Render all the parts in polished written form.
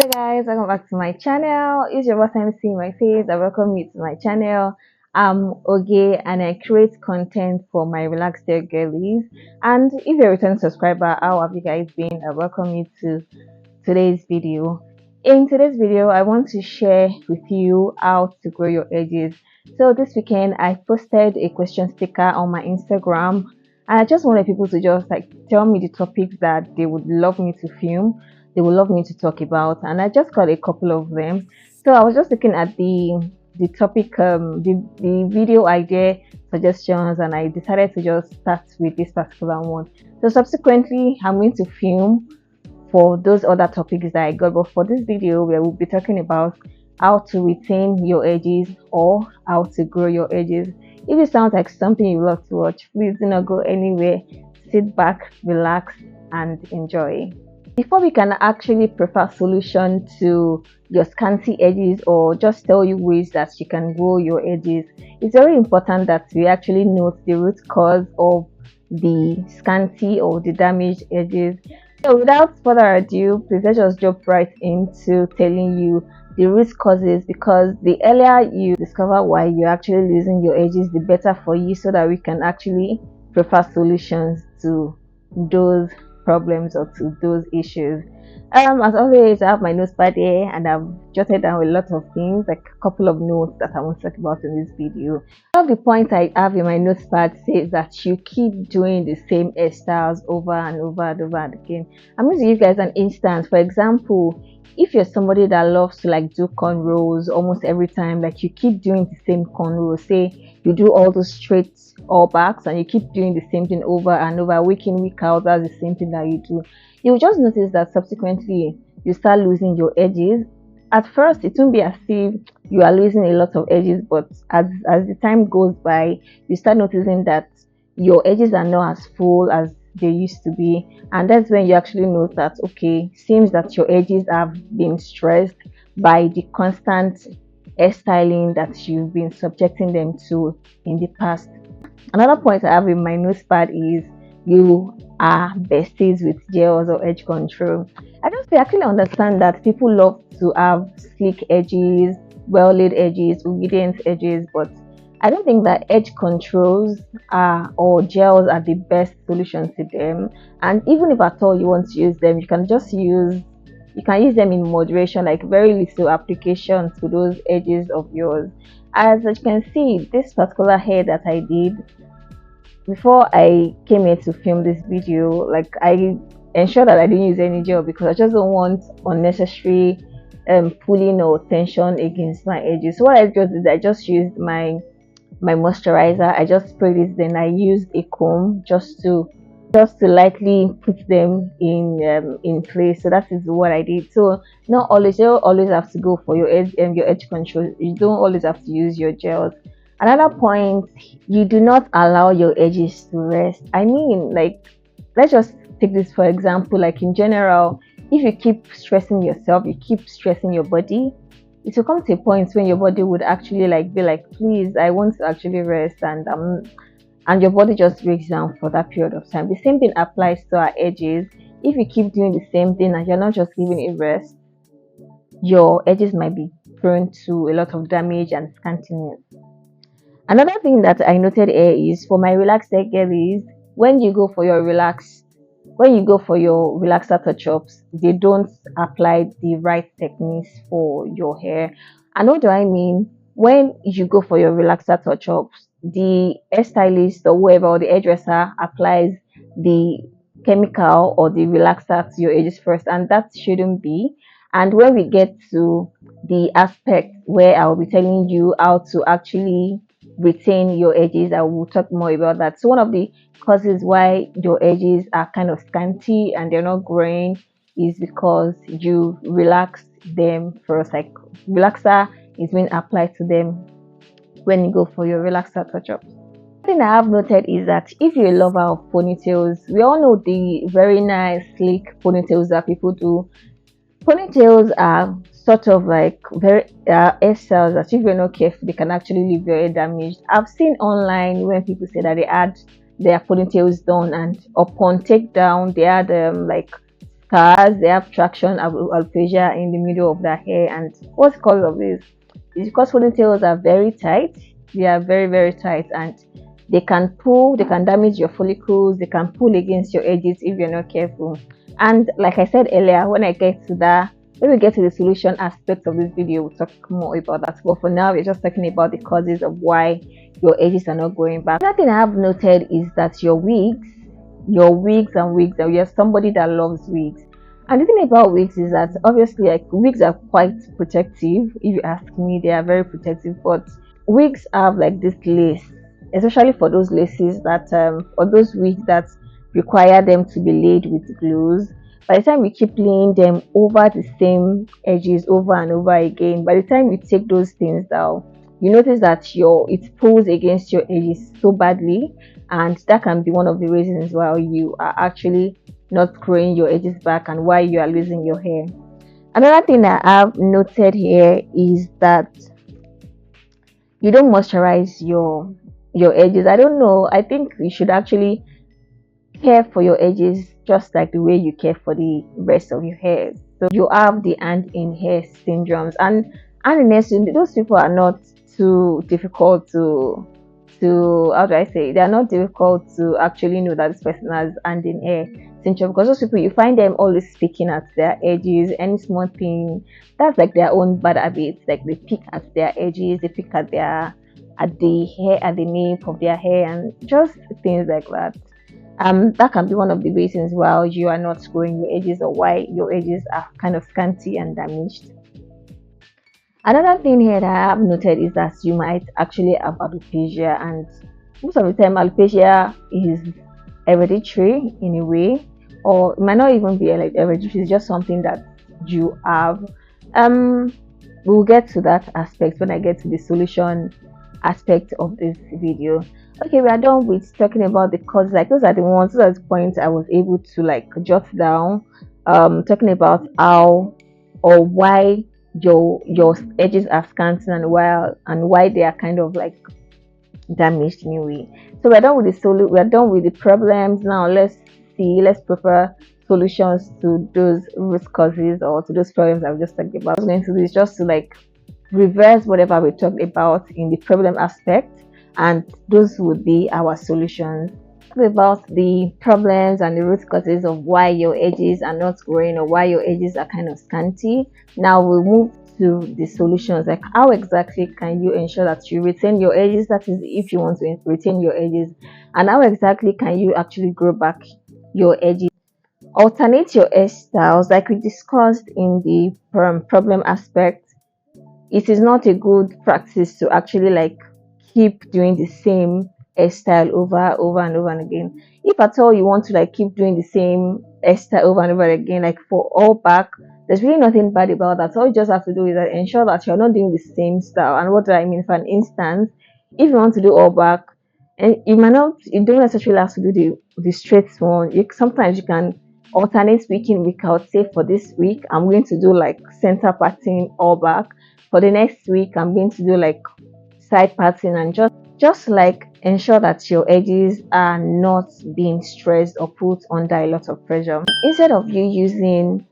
Hey guys, welcome back to my channel. It's your first time seeing my face. I welcome you to my channel. I'm Oge and I create content for my relaxed hair girlies. And if you're a return subscriber, how have you guys been? I welcome you to today's video. In today's video, I want to share with you how to grow your edges. So this weekend, I posted a question sticker on my Instagram. And I just wanted people to just tell me the topics that they would love me to film, they would love me to talk about, and I just got a couple of them. So I was just looking at the topic, the video idea suggestions, and I decided to just start with this particular one. So subsequently, I'm going to film for those other topics that I got, but for this video, we will be talking about how to retain your edges or how to grow your edges. If it sounds like something you love to watch, please do not go anywhere. Sit back, relax, and enjoy. Before we can actually prefer solution to your scanty edges or just tell you ways that you can grow your edges, it's very important that we actually note the root cause of the scanty or the damaged edges. So without further ado, please let's just jump right into telling you the root causes, because the earlier you discover why you're actually losing your edges, the better for you, so that we can actually prefer solutions to those problems or to those issues. As always, I have my notepad here and I've jotted down a lot of things, like a couple of notes that I want to talk about in this video. One of the points I have in my notepad says that you keep doing the same hairstyles over and over and over and again. I'm going to give you guys an instance. For example, if you're somebody that loves to do cornrows almost every time, like you keep doing the same cornrows, say you do all those straight all backs and you keep doing the same thing over and over, week in week out, that's the same thing that you do, you'll just notice that subsequently you start losing your edges. At first it won't be as if you are losing a lot of edges, but as the time goes by, you start noticing that your edges are not as full as they used to be, and that's when you actually know that, okay, seems that your edges have been stressed by the constant hairstyling that you've been subjecting them to in the past. Another point I have in my notepad is you are besties with gels or edge control. I just actually understand that people love to have sleek edges, well laid edges, obedient edges, but I don't think that edge controls or gels are the best solution to them. And even if at all you want to use them, you can use them in moderation, like very little application to those edges of yours. As you can see, this particular hair that I did before I came here to film this video, like I ensured that I didn't use any gel because I just don't want unnecessary pulling or tension against my edges. So what I just did, I just used my moisturizer. I just sprayed it, then I used a comb just to lightly put them in place. So that is what I did. So not always, you don't always have to go for your edge control. You don't always have to use your gels. Another point, you do not allow your edges to rest. I mean, like, let's just take this for example. Like in general, if you keep stressing yourself, you keep stressing your body, it will come to a point when your body would actually be like, please, I want to actually rest, and your body just breaks down for that period of time. The same thing applies to our edges. If you keep doing the same thing and you're not just giving it rest, your edges might be prone to a lot of damage and scantiness. Another thing that I noted here is for my relaxed hair girlies, when you go for your relaxer touch-ups, they don't apply the right techniques for your hair. And what do I mean? When you go for your relaxer touch-ups, the hairstylist or whoever or the hairdresser applies the chemical or the relaxer to your edges first, and that shouldn't be. And when we get to the aspect where I will be telling you how to actually retain your edges, I will talk more about that. So one of the causes why your edges are kind of scanty and they're not growing is because you relaxed them first. Like relaxer is being applied to them when you go for your relaxer touch-up. One thing I have noted is that if you're a lover of ponytails, we all know the very nice sleek ponytails that people do. Ponytails are sort of like very hairstyles that if you're not careful, they can actually leave your hair damaged. I've seen online when people say that they had their ponytails done and upon takedown they had scars, they have traction alopecia in the middle of their hair. And what's the cause of this? It's because ponytails are very tight. They are very, very tight, and they can pull, they can damage your follicles, they can pull against your edges if you're not careful. And like I said earlier, when I get to that, when we get to the solution aspect of this video, we'll talk more about that. But for now, we're just talking about the causes of why your edges are not growing back. Another thing I have noted is that your wigs and wigs, and you're somebody that loves wigs. And the thing about wigs is that obviously, like, wigs are quite protective. If you ask me, they are very protective. But wigs have like this lace, especially for those laces that or those wigs that require them to be laid with glues. By the time you keep laying them over the same edges over and over again, by the time you take those things down, you notice that it pulls against your edges so badly, and that can be one of the reasons why you are actually not growing your edges back and why you are losing your hair. Another thing that I've noted here is that you don't moisturize your edges. I don't know, I think you should actually care for your edges just like the way you care for the rest of your hair. So you have the hand in hair syndromes, and in hair syndrome, those people are not too difficult to how do I say, they are not difficult to actually know that this person has hand in hair syndrome, because those people, you find them always picking at their edges. Any small thing, that's like their own bad habits. Like they pick at their edges, they pick at the hair, at the nape of their hair, and just things like that. That can be one of the reasons why you are not growing your edges, or why your edges are kind of scanty and damaged. Another thing here that I have noted is that you might actually have alopecia, and most of the time alopecia is hereditary in a way, or it might not even be like hereditary, it's just something that you have. We'll get to that aspect when I get to the solution aspect of this video. Okay, we are done with talking about the causes. Like, those are the points I was able to like jot down, talking about how or why your edges are scanty, and why they are kind of like damaged in a way. So we're done with we're done with the problems. Now let's prepare solutions to those root causes, or to those problems I've just talked about. What I'm going to do is just to like reverse whatever we talked about in the problem aspect, and those would be our solutions. About the problems and the root causes of why your edges are not growing, or why your edges are kind of scanty. Now we'll move to the solutions, like how exactly can you ensure that you retain your edges, that is if you want to retain your edges, and how exactly can you actually grow back your edges. Alternate your hairstyles, like we discussed in the problem aspect. It is not a good practice to actually like keep doing the same hairstyle over and over and again. If at all you want to like keep doing the same hairstyle over and over again, like for all back, there's really nothing bad about that. All you just have to do is that ensure that you're not doing the same style. And what do I mean? For an instance, if you want to do all back, and you don't necessarily have to do the straight one. Sometimes you can alternate week in, week out. Say for this week I'm going to do like center parting all back, for the next week I'm going to do like side parting, and just like ensure that your edges are not being stressed or put under a lot of pressure. Instead of you using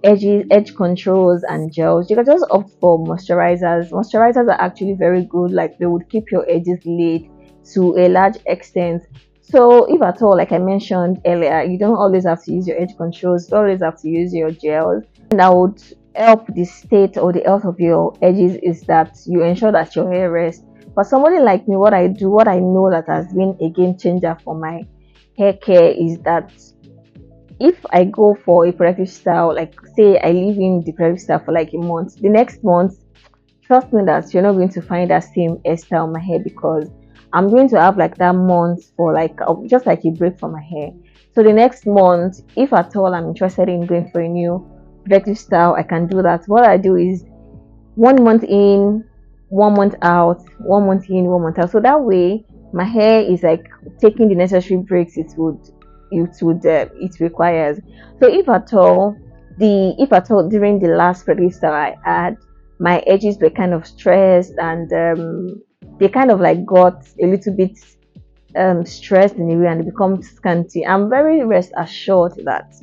edge controls and gels, you can just opt for moisturizers are actually very good. Like, they would keep your edges laid to a large extent. So if at all, like I mentioned earlier, you don't always have to use your edge controls, you always have to use your gels. And that would help the state or the health of your edges, is that you ensure that your hair rests. For somebody like me, what I know that has been a game changer for my hair care is that if I go for a protective style, like say I leave in the protective style for like a month, the next month, trust me that you're not going to find that same hairstyle on my hair, because I'm going to have like that month for like just like a break for my hair. So the next month, if at all I'm interested in going for a new protective style, I can do that. What I do is 1 month in, 1 month out, 1 month in, 1 month out. So that way my hair is like taking the necessary breaks it requires. So if at all during the last protective style I had, my edges were kind of stressed, and they kind of like got a little bit stressed in a way, and they become scanty, I'm very rest assured that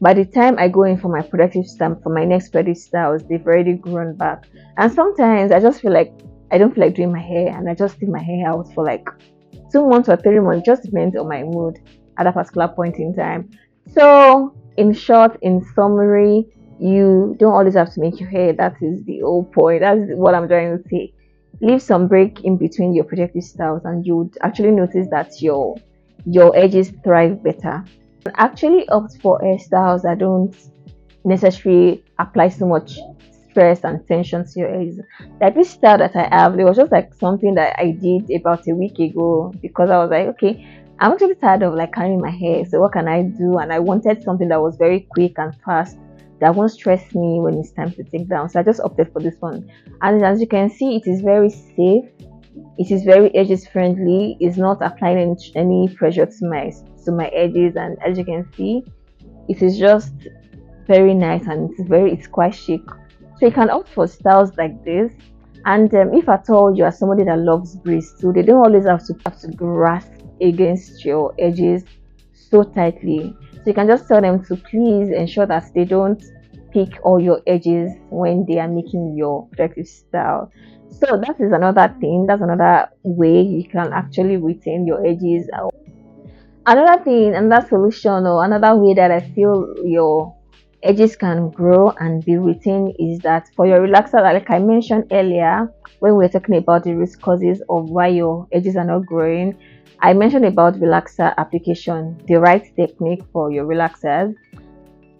By the time I go in for my productive stamp for my next productive styles, they've already grown back. And sometimes I just feel like I don't feel like doing my hair, and I just leave my hair out for like 2 months or 3 months, just depends on my mood at a particular point in time. So, in short, in summary, you don't always have to make your hair. That is the whole point. That's what I'm trying to say. Leave some break in between your projective styles, and you would actually notice that your edges thrive better. Actually opt for hairstyles that don't necessarily apply so much stress and tension to your edges. Like this style that I have, it was just like something that I did about a week ago because I was like, okay, I'm actually tired of like carrying my hair. So what can I do? And I wanted something that was very quick and fast that won't stress me when it's time to take down. So I just opted for this one. And as you can see, it is very safe. It is very edges friendly. It's not applying any pressure to my edges, and as you can see, it is just very nice and it's quite chic. So you can opt for styles like this. And if at all you are somebody that loves breeze too, they don't always have to grasp against your edges so tightly. So you can just tell them to please ensure that they don't pick all your edges when they are making your protective style. So that is another thing. That's another way you can actually retain your edges. Another thing, another solution, or another way that I feel your edges can grow and be retained is that for your relaxer, like I mentioned earlier, when we were talking about the root causes of why your edges are not growing, I mentioned about relaxer application, the right technique for your relaxers.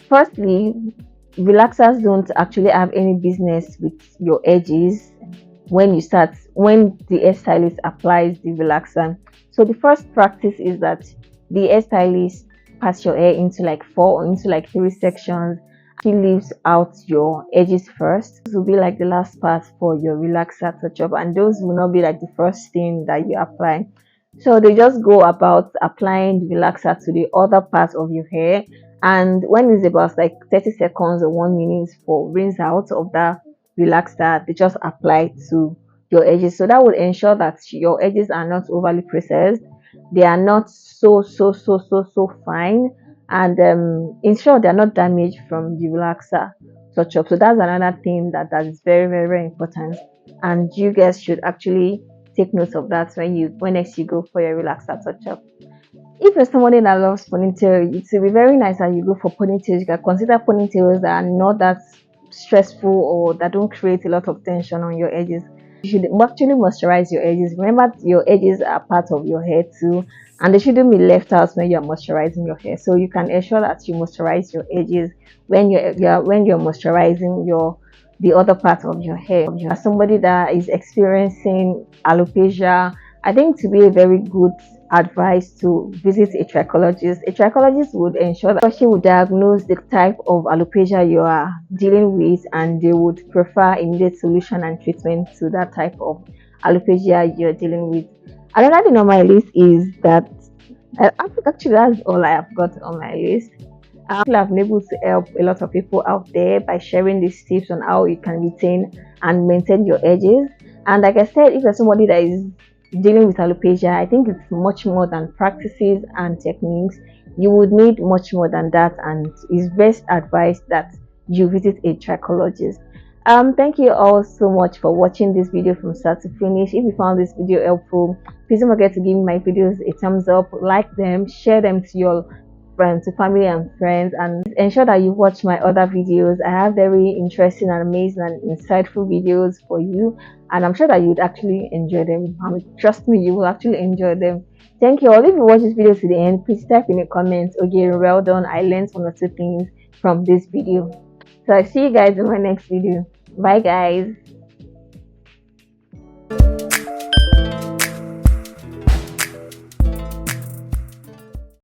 Firstly, relaxers don't actually have any business with your edges when the hairstylist applies the relaxer. So the first practice is that the hairstylist pass your hair into like four or into like three sections. She leaves out your edges first. This will be like the last part for your relaxer touch up, and those will not be like the first thing that you apply. So they just go about applying the relaxer to the other part of your hair, and when it's about like 30 seconds or 1 minute for rinse out of that relaxer, they just apply to your edges. So that will ensure that your edges are not overly processed, they are not so fine, and in short, they're not damaged from the relaxer touch up. So that's another thing that is very important, and you guys should actually take note of that when next you go for your relaxer touch up. If you're somebody that loves ponytail, it will be very nice that you go for ponytails. You can consider ponytails that are not that stressful or that don't create a lot of tension on your edges. You should actually moisturize your edges. Remember, your edges are part of your hair too, and they shouldn't be left out when you're moisturizing your hair. So you can ensure that you moisturize your edges when you're moisturizing the other part of your hair. As somebody that is experiencing alopecia, I think to be a very good advice to visit a trichologist. A trichologist would ensure that she would diagnose the type of alopecia you are dealing with, and they would prefer immediate solution and treatment to that type of alopecia you're dealing with. Another thing on my list is that actually that's all I have got on my list. I've been able to help a lot of people out there by sharing these tips on how you can retain and maintain your edges. And like I said, if you're somebody that is dealing with alopecia, I think it's much more than practices and techniques. You would need much more than that, and it's best advised that you visit a trichologist. Thank you all so much for watching this video from start to finish. If you found this video helpful, please don't forget to give my videos a thumbs up, like them, share them to your friends, to family and friends, and ensure that you watch my other videos. I have very interesting and amazing and insightful videos for you, and I'm sure that you'd actually enjoy them. Trust me, you will actually enjoy them. Thank you all. If you watch this video to the end, please type in the comments, okay, well done, I learned one or two things from this video. So I see you guys in my next video. Bye guys.